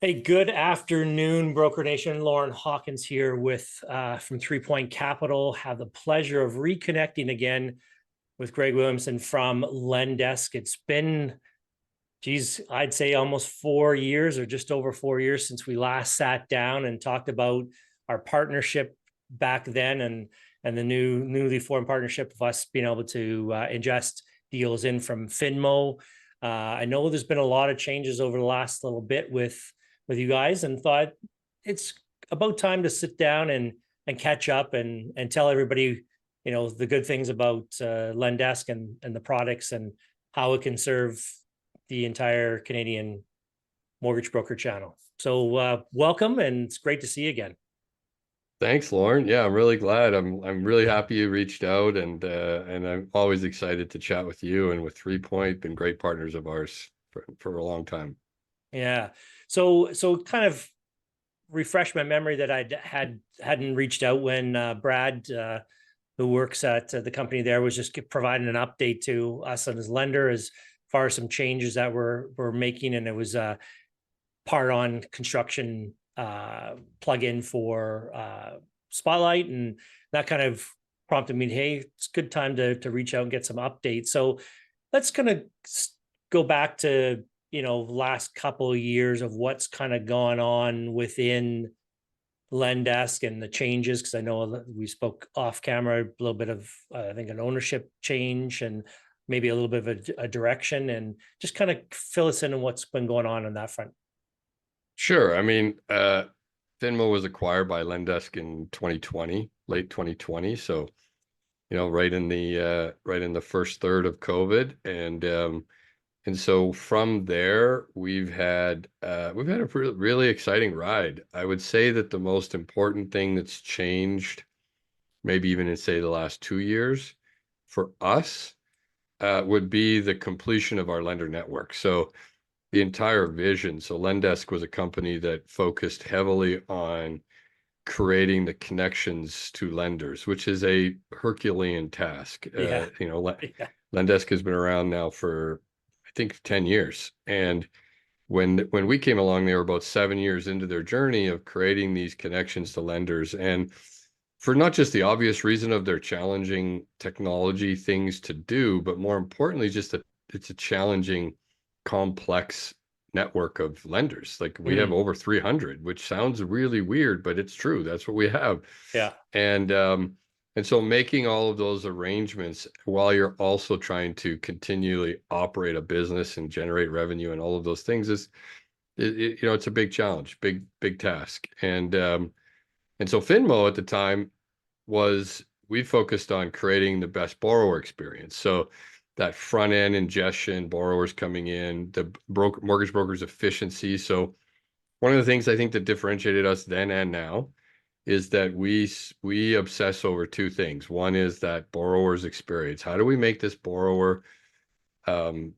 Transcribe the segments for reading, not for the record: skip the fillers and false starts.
Hey, good afternoon, Broker Nation. Loren Hawkins here with from 3Point Capital. Have the pleasure of reconnecting again with Greg Williamson from Lendesk. It's been, I'd say almost 4 years or just over 4 years since we last sat down and talked about our partnership back then and the newly formed partnership of us being able to ingest deals in from Finmo. I know there's been a lot of changes over the last little bit with you guys, and thought it's about time to sit down and catch up and tell everybody, the good things about Lendesk and the products and how it can serve the entire Canadian mortgage broker channel. So welcome, and it's great to see you again. Thanks, Lauren. Yeah, I'm really glad. I'm really happy you reached out, and I'm always excited to chat with you and with ThreePoint. Been great partners of ours for a long time. Yeah. So kind of refresh my memory that hadn't reached out when Brad, who works at the company there, was just providing an update to us and his lender as far as some changes that we're making, and it was part on construction plugin for Spotlight, and that kind of prompted me, hey, it's a good time to reach out and get some updates. So let's kind of go back to last couple of years of what's kind of gone on within Lendesk and the changes, because I know we spoke off camera a little bit of I think an ownership change and maybe a little bit of a direction, and just kind of fill us in on what's been going on that front. Sure. I mean, Finmo was acquired by Lendesk in 2020, late 2020. So, right in the first third of COVID, and so from there, we've had a really exciting ride. I would say that the most important thing that's changed, maybe even in say the last 2 years, for us, would be the completion of our lender network. So the entire vision. So Lendesk was a company that focused heavily on creating the connections to lenders, which is a Herculean task. Yeah. Yeah. Lendesk has been around now for, I think, 10 years. And when we came along, they were about 7 years into their journey of creating these connections to lenders. And for not just the obvious reason of their challenging technology things to do, but more importantly, just that it's a challenging, complex network of lenders. Like we have Mm, over 300, which sounds really weird, but it's true. That's what we have. yeah. And and so making all of those arrangements while you're also trying to continually operate a business and generate revenue and all of those things it's a big challenge, big task. And so Finmo at the time we focused on creating the best borrower experience. So that front end ingestion, borrowers coming in, the mortgage brokers efficiency. So one of the things I think that differentiated us then and now is that we obsess over two things. One is that borrower's experience. How do we make this borrower um,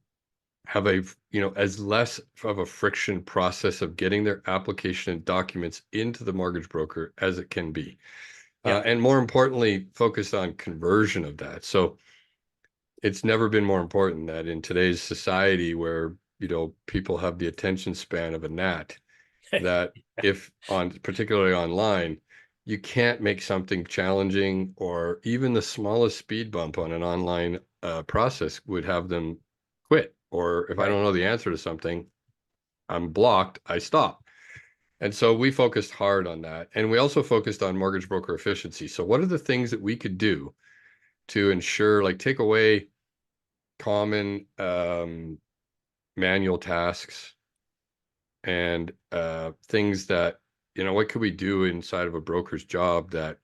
have as less of a friction process of getting their application and documents into the mortgage broker as it can be? Yeah. And more importantly, focus on conversion of that. So it's never been more important that in today's society where, people have the attention span of a gnat, that if particularly online, you can't make something challenging, or even the smallest speed bump on an online process would have them quit. Or if I Right. don't know the answer to something, I'm blocked, I stop. And so we focused hard on that. And we also focused on mortgage broker efficiency. So what are the things that we could do to ensure, like, take away common manual tasks and things that, what could we do inside of a broker's job that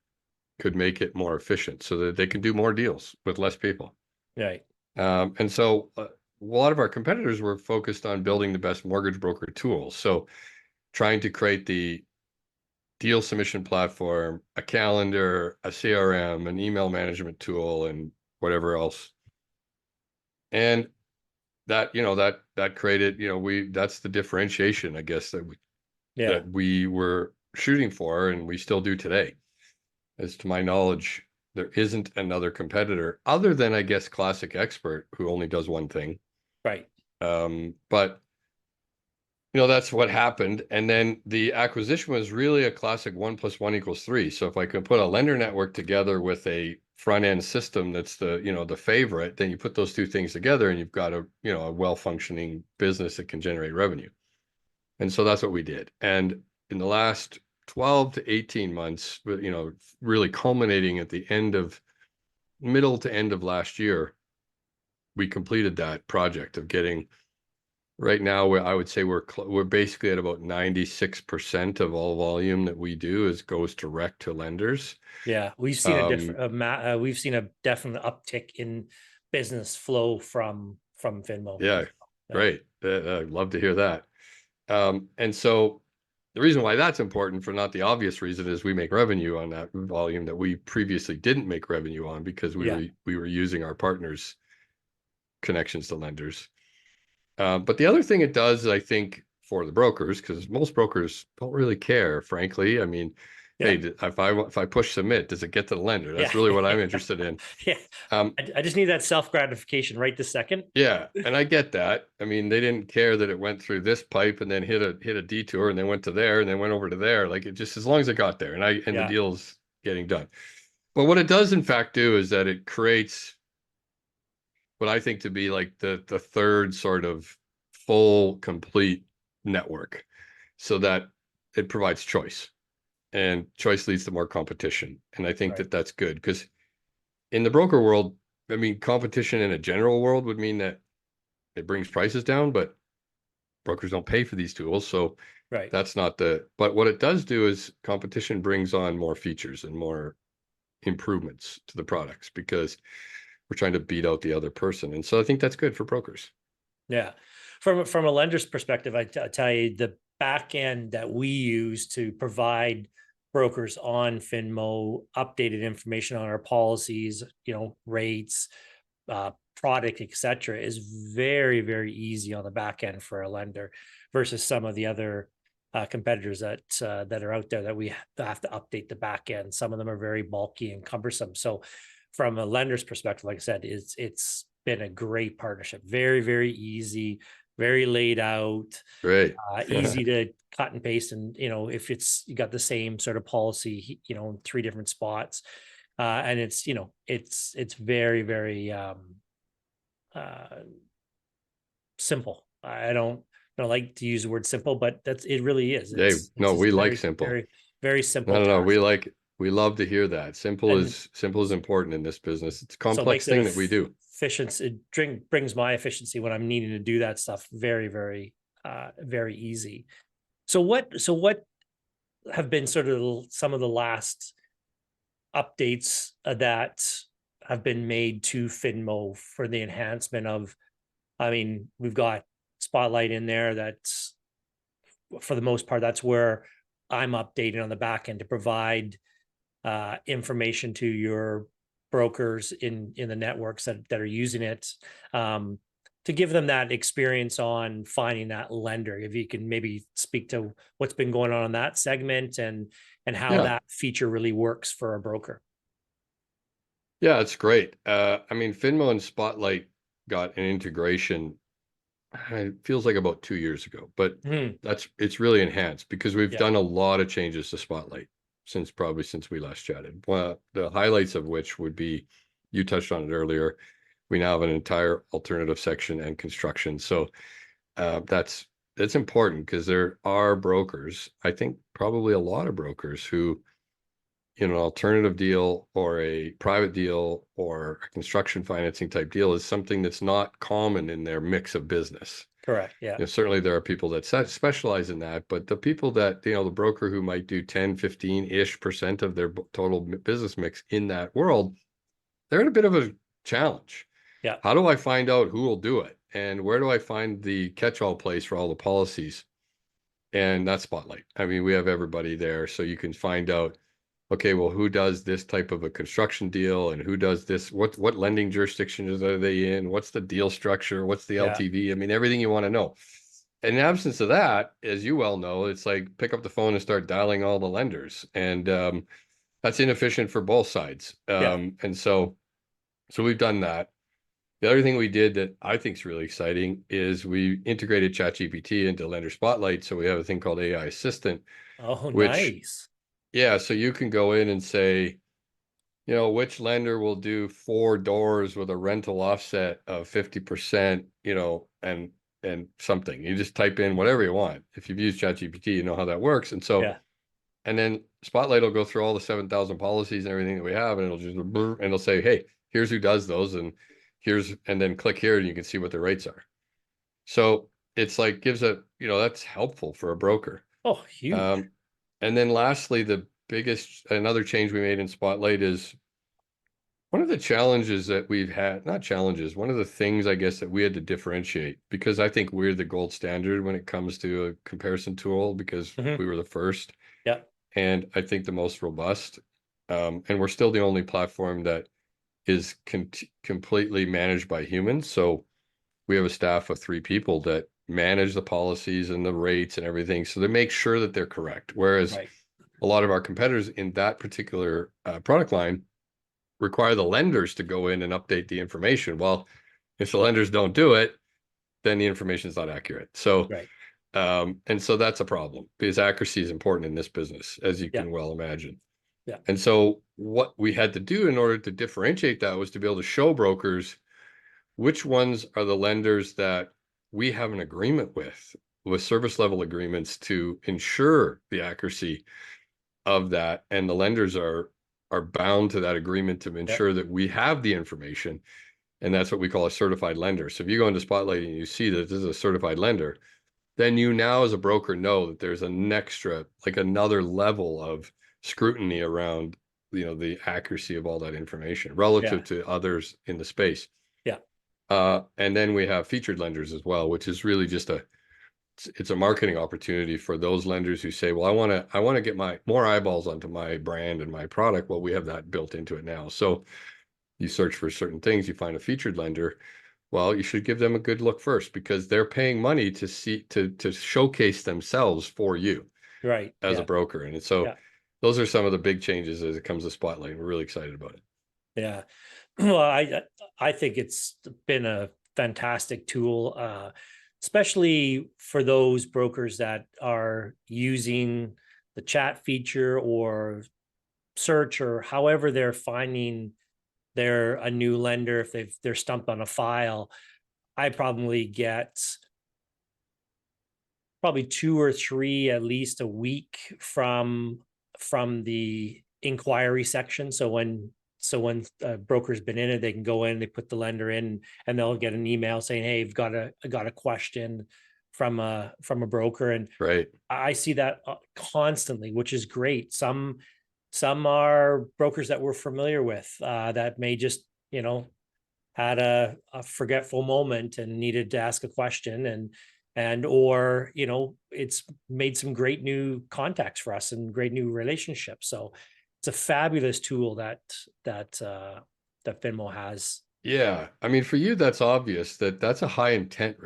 could make it more efficient so that they can do more deals with less people? Right. And so a lot of our competitors were focused on building the best mortgage broker tools. So trying to create the deal submission platform, a calendar, a CRM, an email management tool, and whatever else. And that created, that's the differentiation, I guess, Yeah. that we were shooting for, and we still do today. As to my knowledge, there isn't another competitor other than, I guess, Classic Expert, who only does one thing. Right. But that's what happened. And then the acquisition was really a classic 1+1 = 3. So if I could put a lender network together with a front end system that's the favorite, then you put those two things together and you've got a well-functioning business that can generate revenue. And so that's what we did. And in the last 12 to 18 months, really culminating at the middle to end of last year, we completed that project of getting. Right now, I would say we're basically at about 96% of all volume that we do goes direct to lenders. Yeah, we've seen we've seen a definite uptick in business flow from Finmo. Yeah, Yeah. great. I'd love to hear that. And so the reason why that's important, for not the obvious reason, is we make revenue on that volume that we previously didn't make revenue on because we were using our partners' connections to lenders. But the other thing it does, I think, for the brokers, because most brokers don't really care, frankly. I mean, Yeah. hey, if I push submit, does it get to the lender? That's really what I'm interested in. Yeah. I just need that self gratification right this second. Yeah, and I get that. I mean, they didn't care that it went through this pipe and then hit a detour and then went to there and then went over to there. Like, it just, as long as it got there and the deal's getting done. But what it does in fact do is that it creates what I think to be like the third sort of full, complete network, so that it provides choice, and choice leads to more competition. And I think that that's good, because in the broker world, I mean, competition in a general world would mean that it brings prices down, but brokers don't pay for these tools. So that's not but what it does do is competition brings on more features and more improvements to the products, because we're trying to beat out the other person. And so I think that's good for brokers. Yeah. From a lender's perspective, I tell you, the back end that we use to provide brokers on Finmo updated information on our policies, rates, product, etc., is very, very easy on the back end for a lender versus some of the other competitors that are out there that we have to update the back end. Some of them are very bulky and cumbersome. So from a lender's perspective, like I said, it's been a great partnership. Very, very easy, very laid out, Great. easy to cut and paste. And, if you got the same sort of policy, in 3 different spots, and it's very, very simple. I don't like to use the word simple, but it really is. We like simple. Very, very simple. No, we love to hear that. Simple is important in this business. It's a complex thing that we do. Efficiency, brings my efficiency when I'm needing to do that stuff very, very, very easy. So what have been sort of some of the last updates that have been made to Finmo for the enhancement of, I mean, we've got Spotlight in there. That's, for the most part, that's where I'm updating on the back end to provide information to your brokers in the networks that are using it, to give them that experience on finding that lender. If you can maybe speak to what's been going on in that segment and how that feature really works for a broker. Yeah, it's great. I mean, Finmo and Spotlight got an integration, it feels like about 2 years ago, but it's really enhanced because we've done a lot of changes to Spotlight since we last chatted. Well, the highlights of which would be, you touched on it earlier, we now have an entire alternative section and construction. So that's important, because there are brokers, I think probably a lot of brokers, who an alternative deal or a private deal or a construction financing type deal is something that's not common in their mix of business. Correct. Yeah. Certainly there are people that specialize in that, but the people that, the broker who might do 10, 15-ish% of their total business mix in that world, they're in a bit of a challenge. Yeah. How do I find out who will do it? And where do I find the catch-all place for all the policies? And that's Spotlight. I mean, we have everybody there, so you can find out, okay, well, who does this type of a construction deal, and who does this? What lending jurisdictions are they in? What's the deal structure? What's the LTV? I mean, everything you want to know. In the absence of that, as you well know, it's like pick up the phone and start dialing all the lenders, and that's inefficient for both sides. And so we've done that. The other thing we did that I think is really exciting is we integrated ChatGPT into Lender Spotlight. So we have a thing called AI Assistant, Oh, which, nice. yeah, so you can go in and say, which lender will do 4 doors with a rental offset of 50%, and something. You just type in whatever you want. If you've used ChatGPT, you know how that works. And so, Yeah. and then Spotlight will go through all the 7,000 policies and everything that we have, and it'll just, and it'll say, hey, here's who does those, and and then click here and you can see what the rates are. So it's like gives that's helpful for a broker. Oh, huge. Um, and then lastly, another change we made in Spotlight is one of the challenges that we've had, not challenges, one of the things I guess that we had to differentiate, because I think we're the gold standard when it comes to a comparison tool because Hmm. we were the first Yeah. and I think the most robust. And we're still the only platform that is completely managed by humans. So we have a staff of 3 people that manage the policies and the rates and everything. So they make sure that they're correct. Whereas Right. a lot of our competitors in that particular product line require the lenders to go in and update the information. Well, if the lenders don't do it, then the information is not accurate. So, Right. and so that's a problem because accuracy is important in this business, as you Yeah. can well imagine. Yeah. And so what we had to do in order to differentiate that was to be able to show brokers which ones are the lenders that we have an agreement with service level agreements to ensure the accuracy of that, and the lenders are bound to that agreement to Yeah. ensure that we have the information, and that's what we call a certified lender. So if you go into Spotlight and you see that this is a certified lender, then you now as a broker know that there's an extra, like another level of scrutiny around the accuracy of all that information relative Yeah. to others in the space. Yeah. And then we have featured lenders as well, which is really just it's a marketing opportunity for those lenders who say, well, I want to get my more eyeballs onto my brand and my product. Well, we have that built into it now. So you search for certain things, you find a featured lender. Well, you should give them a good look first because they're paying money to see to showcase themselves for you Right. as a Yeah. broker. And so Yeah. those are some of the big changes as it comes to Spotlight. We're really excited about it. Yeah. Well, I think it's been a fantastic tool, especially for those brokers that are using the chat feature or search or however they're finding they're a new lender. If they're stumped on a file, I probably get probably 2 or 3 at least a week from the inquiry section. So when a broker's been in it, they can go in, they put the lender in, and they'll get an email saying, "Hey, I've got a question from a broker." And Right. I see that constantly, which is great. Some are brokers that we're familiar with that may just had a forgetful moment and needed to ask a question, and or it's made some great new contacts for us and great new relationships. So it's a fabulous tool that Finmo has. Yeah. I mean, for you, that's obvious that that's a high intent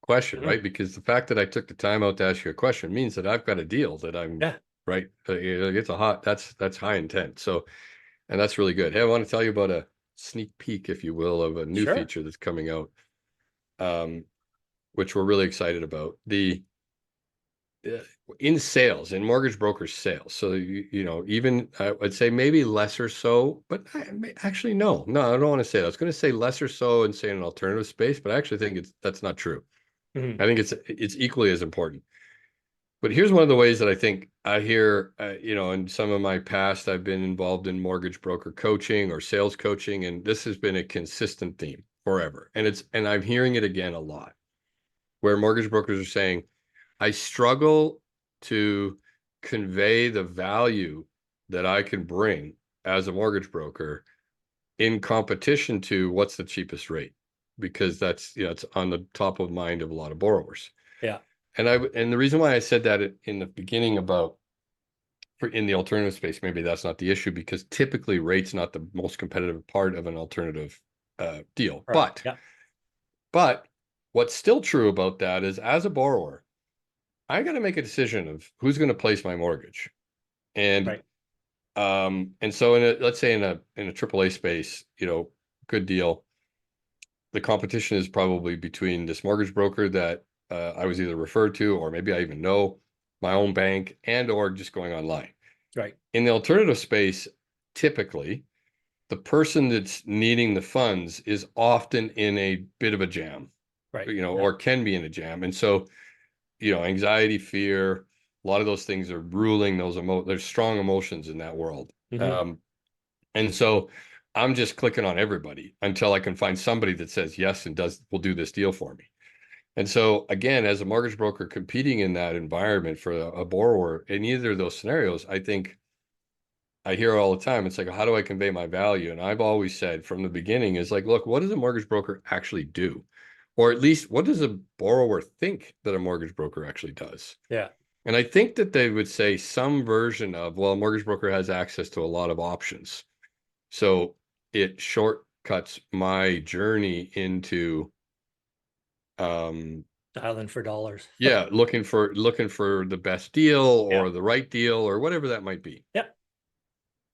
question, Mhm. right? Because the fact that I took the time out to ask you a question means that I've got a deal that I'm Yeah, right. It's that's high intent. So, and that's really good. Hey, I want to tell you about a sneak peek, if you will, of a new sure. feature that's coming out, um, which we're really excited about. The uh, in sales, in mortgage brokers sales. So even I'd say maybe lesser so, but actually no, I don't want to say that. I was going to say lesser so and say in an alternative space, but I actually think that's not true. Mhm. I think it's equally as important. But here's one of the ways that I think I hear, in some of my past, I've been involved in mortgage broker coaching or sales coaching, and this has been a consistent theme forever. And I'm hearing it again a lot, where mortgage brokers are saying, I struggle to convey the value that I can bring as a mortgage broker in competition to what's the cheapest rate, because that's, it's on the top of mind of a lot of borrowers. Yeah. And the reason why I said that in the beginning about in the alternative space, maybe that's not the issue because typically rate's not the most competitive part of an alternative deal. Right. But Yeah. but what's still true about that is as a borrower, I got to make a decision of who's going to place my mortgage. And Right. and so let's say in a AAA space, good deal. the competition is probably between this mortgage broker that I was either referred to, or maybe I even know, my own bank, and or just going online. Right. In the alternative space, typically, the person that's needing the funds is often in a bit of a jam, Right. or can be in a jam. And so, anxiety, fear, a lot of those things are ruling there's strong emotions in that world. Mm-hmm. And so I'm just clicking on everybody until I can find somebody that says yes and will do this deal for me. And so again, as a mortgage broker competing in that environment for a borrower in either of those scenarios, I think I hear all the time, it's like, how do I convey my value? And I've always said from the beginning is like, look, what does a mortgage broker actually do? Or at least what does a borrower think that a mortgage broker actually does? Yeah. And I think that they would say some version of, well, a mortgage broker has access to a lot of options. So it shortcuts my journey into Dialing for dollars. yeah, looking for the best deal Yeah. or the right deal or whatever that might be. Yeah.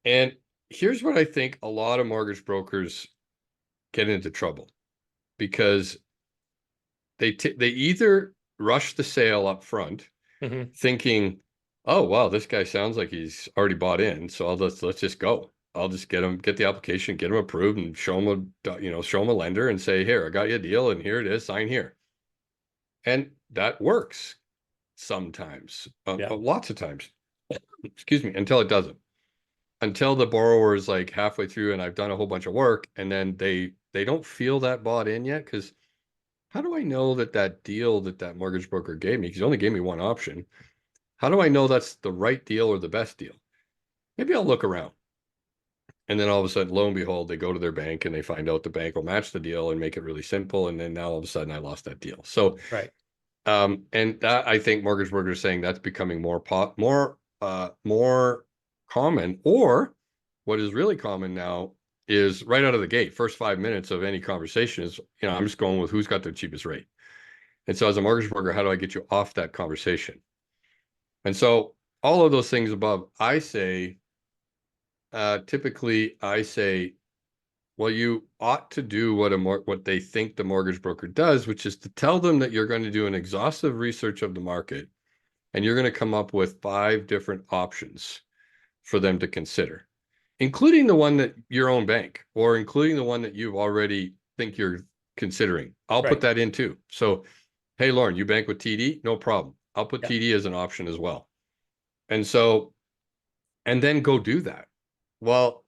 And here's what I think a lot of mortgage brokers get into trouble, because they either rush the sale up front Mm-hmm. thinking, oh wow, this guy sounds like he's already bought in, so let's just go. I'll just get the application, get him approved, and show him a lender and say, here, I got you a deal, and here it is, sign here. And that works sometimes, Yeah. lots of times. Excuse me, until it doesn't. Until the borrower is like halfway through, and I've done a whole bunch of work, and then they don't feel that bought in yet, because how do I know that deal that mortgage broker gave me, because he only gave me one option, how do I know that's the right deal or the best deal? Maybe I'll look around. And then all of a sudden, lo and behold, they go to their bank and they find out the bank will match the deal and make it really simple. And then now all of a sudden I lost that deal. So, Right. and that, I think mortgage brokers are saying that's becoming more common. Or what is really common now is right out of the gate, first 5 minutes of any conversation is, I'm just going with who's got the cheapest rate. And so as a mortgage broker, how do I get you off that conversation? And so all of those things above, I say, typically I say, well, you ought to do what they think the mortgage broker does, which is to tell them that you're going to do an exhaustive research of the market, and you're going to come up with 5 different options for them to consider, including the one that your own bank, or including the one that you've already think you're considering. I'll put Right. that in too. So, hey, Loren, you bank with TD? No problem. I'll put Yeah. TD as an option as well. And so, and then go do that. Well,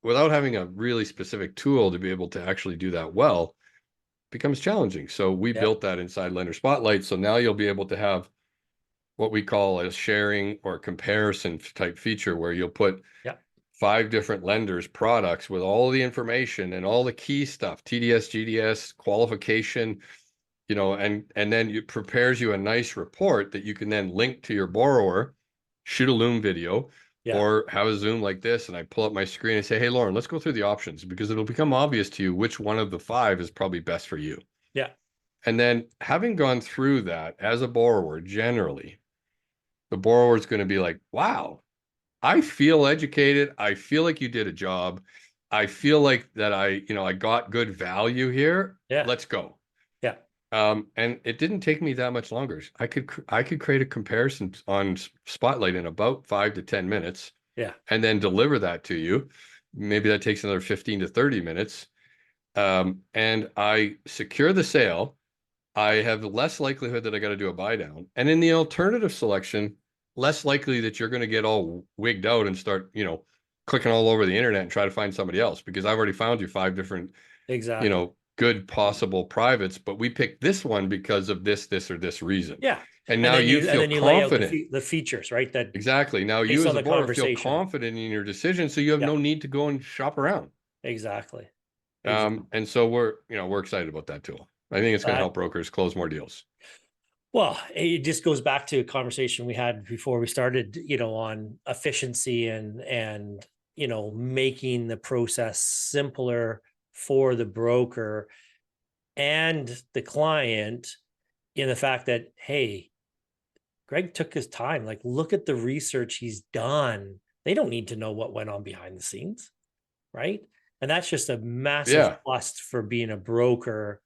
without having a really specific tool to be able to actually do that well, becomes challenging. So we Yeah. built that inside Lender Spotlight. So now you'll be able to have what we call a sharing or comparison type feature, where you'll put Yeah. 5 different lenders' products with all the information and all the key stuff, TDS, GDS, qualification, and then it prepares you a nice report that you can then link to your borrower, shoot a Loom video, Yeah. or have a Zoom like this, and I pull up my screen and say, hey, Loren, let's go through the options, because it'll become obvious to you which one of the 5 is probably best for you. Yeah. And then having gone through that as a borrower, generally, the borrower is going to be like, wow, I feel educated. I feel like you did a job. I feel like that I got good value here. Yeah. Let's go. Yeah. And it didn't take me that much longer. I could create a comparison on Spotlight in about 5 to 10 minutes, Yeah. and then deliver that to you. Maybe that takes another 15 to 30 minutes. And I secure the sale. I have less likelihood that I got to do a buy down. And in the alternative selection, less likely that you're going to get all wigged out and start, clicking all over the internet and try to find somebody else, because I've already found you 5 different, Exactly. good possible privates, but we picked this one because of this, or this reason. Yeah. And now you feel lay out confident. the features, right? That Exactly. Now you based as on a the borrower feel conversation. confident in your decision, so you have Yeah. no need to go and shop around. Exactly. And so we're excited about that tool. I think it's going to help brokers close more deals. Well, it just goes back to a conversation we had before we started, on efficiency and making the process simpler for the broker and the client, in the fact that, hey, Greg took his time. Like, look at the research he's done. They don't need to know what went on behind the scenes, right? And that's just a massive Yeah. plus for being a broker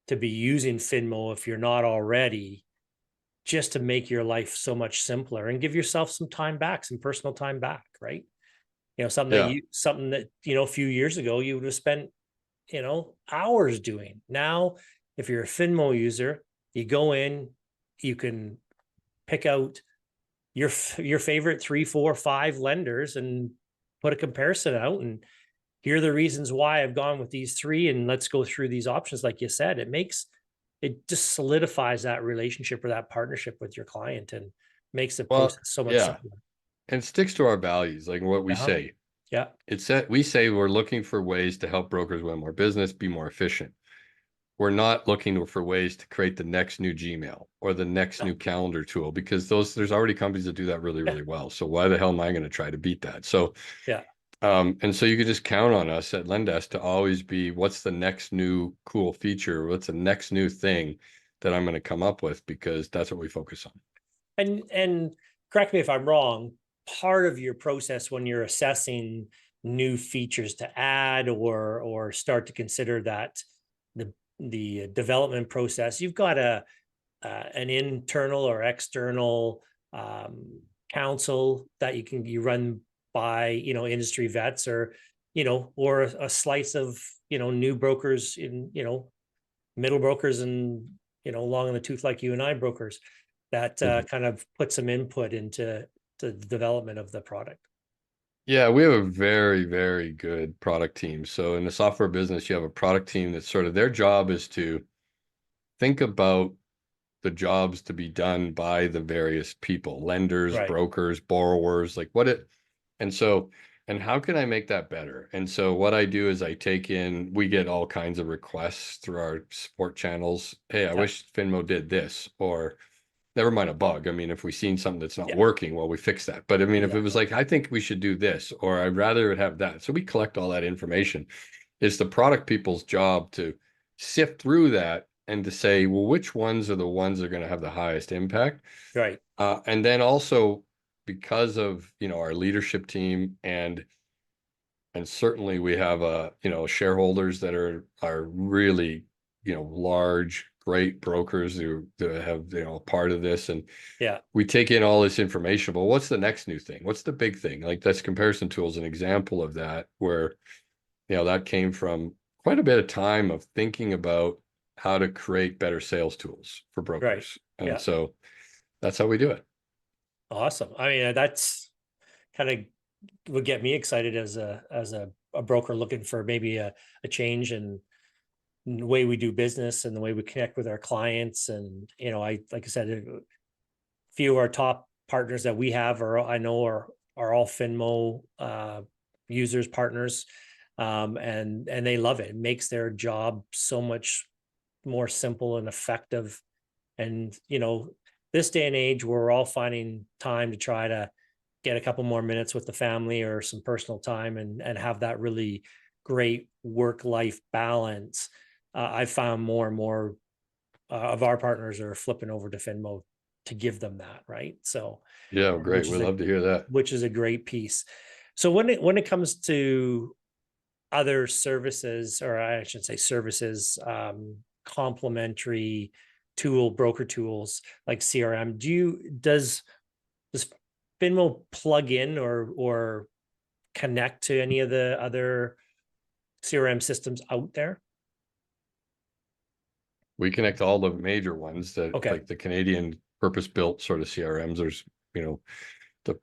to be using Finmo if you're not already, just to make your life so much simpler and give yourself some time back, some personal time back, right? Yeah. Something that, a few years ago you would have spent, hours doing. Now, if you're a Finmo user, you go in, you can pick out your favorite 3, 4, 5 lenders and put a comparison out, and here are the reasons why I've gone with these three, and let's go through these options. Like you said, it just solidifies that relationship or that partnership with your client and makes the Well, process so much yeah. simpler. And sticks to our values, like what we Uh-huh. say. Yeah. We say we're looking for ways to help brokers win more business, be more efficient. We're not looking for ways to create the next new Gmail or the next No. new calendar tool, because there's already companies that do that really, Yeah. really well. So why the hell am I going to try to beat that? So, Yeah. and so you can just count on us at Lendesk to always be, what's the next new cool feature? What's the next new thing that I'm going to come up with? Because that's what we focus on. And correct me if I'm wrong, part of your process when you're assessing new features to add or start to consider that the development process, you've got an internal or external council that you run by, industry vets, or a slice of, new brokers in, middle brokers, and, long in the tooth like you and I brokers that Mhm. kind of put some input into the development of the product. Yeah, we have a very, very good product team. So in the software business, you have a product team that's sort of, their job is to think about the jobs to be done by the various people, lenders, Right. brokers, borrowers, like and so, and how can I make that better? And so what I do is we get all kinds of requests through our support channels. Hey, I Yeah. wish Finmo did this, or never mind a bug. I mean, if we seen something that's not Yeah. working, well, we fix that. But I mean, if it was Exactly. like, I think we should do this, or I'd rather it have that. So we collect all that information. It's the product people's job to sift through that and to say, well, which ones are the ones that are going to have the highest impact? Right. And then also, because of, our leadership team, and certainly we have shareholders that are really, large, great brokers who have, a part of this. And Yeah. we take in all this information, but what's the next new thing? What's the big thing? Like, that's comparison tools, an example of that, where, that came from quite a bit of time of thinking about how to create better sales tools for Right. brokers. And Yeah. so that's how we do it. Awesome. I mean, that's kind of would get me excited as a broker looking for maybe a change in the way we do business and the way we connect with our clients. And, I, like I said, a few of our top partners that we have are all Finmo users, partners. And they love it. It makes their job so much more simple and effective. And, this day and age, we're all finding time to try to get a couple more minutes with the family or some personal time, and have that really great work-life balance. I've found more and more of our partners are flipping over to Finmo to give them that, right? So, Yeah, great. which We is a love to hear that. great piece. So when it comes to other services, or I should say services, complementary broker tools like CRM, does Finmo plug in or connect to any of the other CRM systems out there? We connect all the major ones that, Okay. like the Canadian purpose-built sort of CRMs. There's, the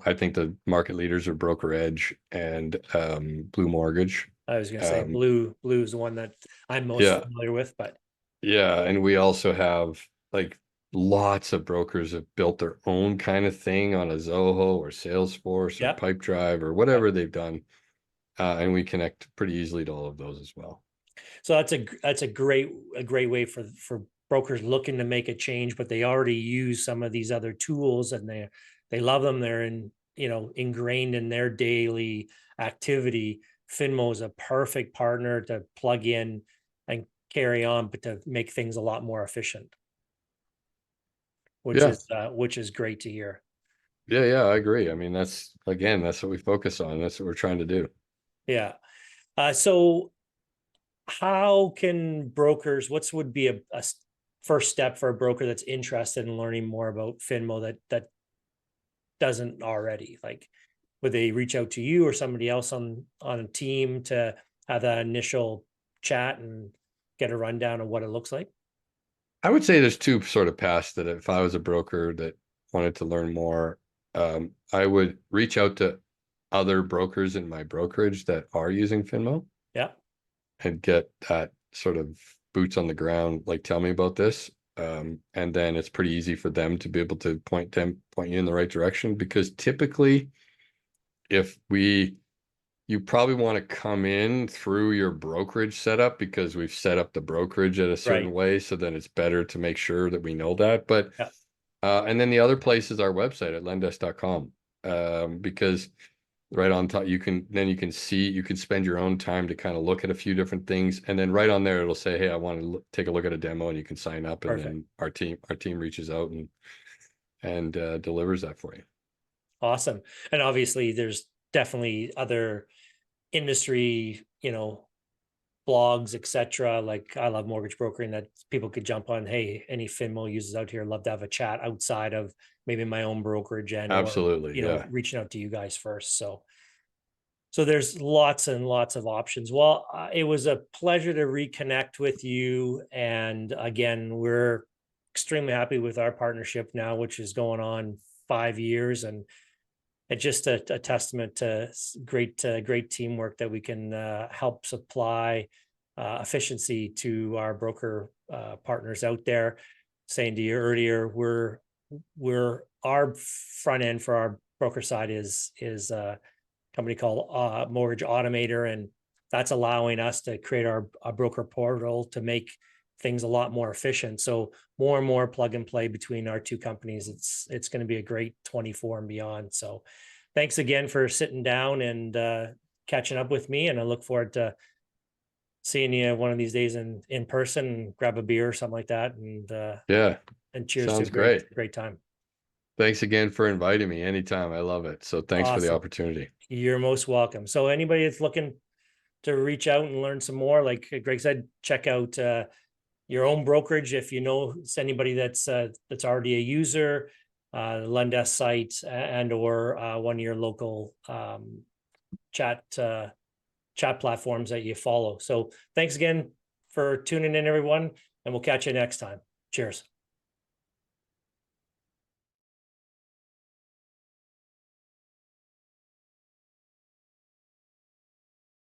I think the market leaders are Broker Edge and Blue Mortgage. I was going to say Um, Blue is the one that I'm most yeah, familiar with, but yeah, and we also have, like, lots of brokers have built their own kind of thing on a Zoho or Salesforce or yeah. Pipedrive or Yeah. whatever they've done, and we connect pretty easily to all of those as well. So that's a great way for brokers looking to make a change, but they already use some of these other tools and they love them. They're ingrained in their daily activity. Finmo is a perfect partner to plug in and carry on, but to make things a lot more efficient, Yeah, which is great to hear. yeah, I agree. I mean, that's what we focus on. That's what we're trying to do. Yeah. So how can brokers, what's would be a first step for a broker that's interested in learning more about Finmo that doesn't already? Like, would they reach out to you or somebody else on a team to have that initial chat and get a rundown of what it looks like? I would say there's two sort of paths that if I was a broker that wanted to learn more, I would reach out to other brokers in my brokerage that are using Finmo Yeah. and get that sort of boots on the ground, like tell me about this. And then it's pretty easy for them to be able to point you in the right direction, because typically you probably want to come in through your brokerage setup, because we've set up the brokerage at a certain Right. way. So then it's better to make sure that we know that. But, Yeah. and then the other place is our website at lendesk.com. Because right on top, you can spend your own time to kind of look at a few different things. And then right on there, it'll say, hey, I want to take a look at a demo, and you can sign up. And Perfect. then our team reaches out and delivers that for you. Awesome. And obviously there's definitely other industry, blogs, etc. Like I Love Mortgage Brokering, that people could jump on. Hey, any Finmo users out here, love to have a chat outside of maybe my own brokerage and or Absolutely. Yeah. reaching out to you guys first. So there's lots and lots of options. Well, it was a pleasure to reconnect with you. And again, we're extremely happy with our partnership now, which is going on 5 years, and it's just a testament to great teamwork that we can help supply efficiency to our broker partners out there. Saying to you earlier, we're our front end for our broker side is a company called Mortgage Automator, and that's allowing us to create our broker portal to make things a lot more efficient. So more and more plug and play between our two companies. It's going to be a great 24 and beyond. So thanks again for sitting down and catching up with me. And I look forward to seeing you one of these days in person, and grab a beer or something like that. Yeah. And cheers to Sounds a great. great time. Thanks again for inviting me anytime. I love it. So thanks for the Awesome. opportunity. You're most welcome. So anybody that's looking to reach out and learn some more, like Greg said, check out your own brokerage. If you know anybody that's already a user, the Lendesk site, and or one of your local chat platforms that you follow. So thanks again for tuning in, everyone, and we'll catch you next time. Cheers.